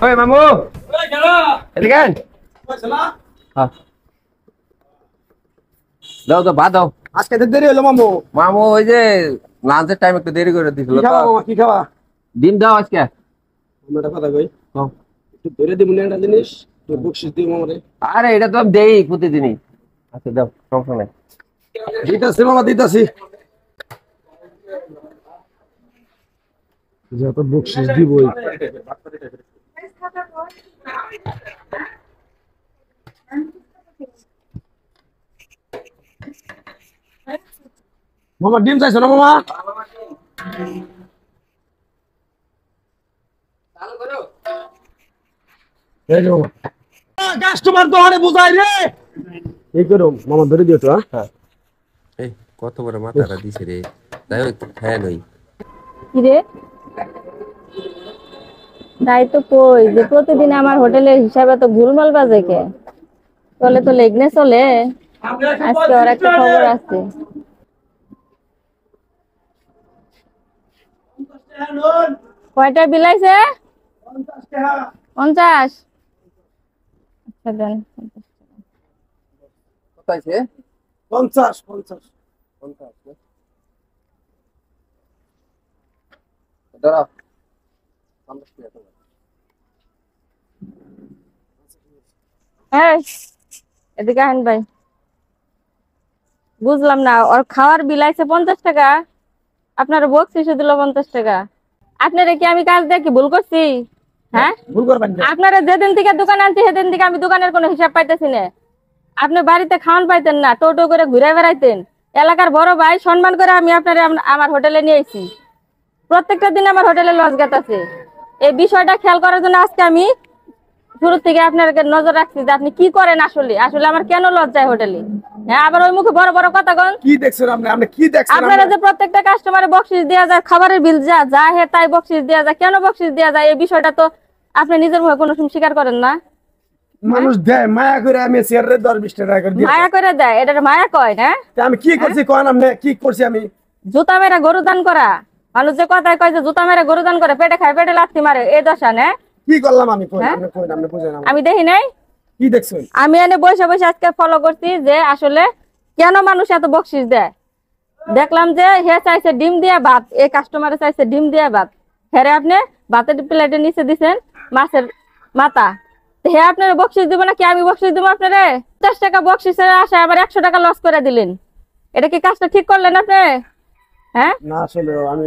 ওই মামু এদিকে আয়। হ্যাঁ দাও তো ভাত দাও। আজকে তো দেরি হলো মামু। মামু ওই যে লাঞ্চের টাইম একটু দেরি করে দিছিল কি খাওয়া মামা, কি খাওয়া? ডিম দাও আজকে। আমি একটা কথা কই, একটু ধরে দিব না একটা জিনিস, একটু বকশিস দিব মামারে। আরে এটা তো আমি দেই প্রতিদিনই। আচ্ছা দাও সমস্যা নাই। দিতাছি মামা, দিতাছি। যত বকশিস দিবই। মামা ডিম চাইছো না মামা? এই যে মামা, কাস্টমার তো আরে বুঝাই রে। এই করো মামা, ধরে দিও তো। হ্যাঁ এই কত বড় মাথাটা দিছে রে। তাই একটু খায় নই। কি রে, তাই তো কই যে প্রতিদিন আমার হোটেলের হিসাবে তো ভুলমাল বাজে কে? চলে তো লেগনে চলে। আজকে ওর একটা খবর আছে। কয়টা বিলাইছে? 50। আচ্ছা দেন। কত আছে? 50 50। দাঁড়াও। এই, এদিকে আহেন ভাই। বুঝলাম না, ওর খাওয়ার বিলাইছে 50 টাকা, আপনার বকশিসে দিল 50 টাকা। আপনারা কি আমি কাজ দেখি ভুল করছি? হ্যাঁ, ভুল করবেন না। আপনারা যেদিন থেকে দোকান আনছি সেদিন থেকে আমি দোকানের কোনো হিসাব পাইতেছি না। আপনি বাড়িতে খাওয়ান পাইতেন না, টোটো করে ঘুরে বেড়াইতেন। এলাকার বড় ভাই সম্মান করে আমি আপনারা আমার হোটেলে নিয়ে এসেছি। প্রত্যেকটা দিন আমার হোটেলে লস গেছে। এই বিষয়টা খেয়াল করার জন্য আজকে আমি শুরু থেকে আপনার নজর রাখছি যে আপনি কি করেন। আসলে আসলে আমার কেন লস যায় হোটেলে? হ্যাঁ, আবার ওই মুখে বড় বড় কথা কন। কি দেখছেন আপনি? আপনি কি দেখছেন? আপনারা যে প্রত্যেকটা কাস্টমারে বকশিস দেওয়া যায়, খাবারের বিল যা যা হে তাই বকশিস দেওয়া যায়, কেন বকশিস দেওয়া যায় এই বিষয়টা তো আপনি নিজের মুখে কোনো সময় স্বীকার করেন না। মানুষ দেয় মায়া করে, আমি চেয়ারে 10-20 টাকা করে দিই। মায়া করে দেয়, এটা মায়া কয় না? আমি কি করছি কোন? আপনি কি করছি? আমি জুতা মেরে গরু দান করা মানুষ যে কথায় কয় যে জুতা মেরে গরু দান করে, পেটে খায় পেটে লাথি মারে, এই দশা না? কি করলাম? আমি কই, আপনি কই, আপনি বুঝেন না। আমি দেখি নাই। কি দেখছেন? আমি এনে বসে বসে আজকে ফলো করছি যে আসলে কেন মানুষ এত বকশিস দেয়। দেখলাম যে হে চাইছে ডিম দিয়ে ভাত, এই কাস্টমারে চাইছে ডিম দিয়ে ভাত। হেরে আপনি ভাতের প্লেটের নিচে দিচ্ছেন মাছের মাথা। হে আপনার বকশিস দিব না কি আমি বকশিস দিব আপনারে? 50 টাকা বকশিসের আশায় আবার 100 টাকা লস করে দিলেন। এটা কি কাজটা ঠিক করলেন আপনি? হ্যাঁ না আসলে আমি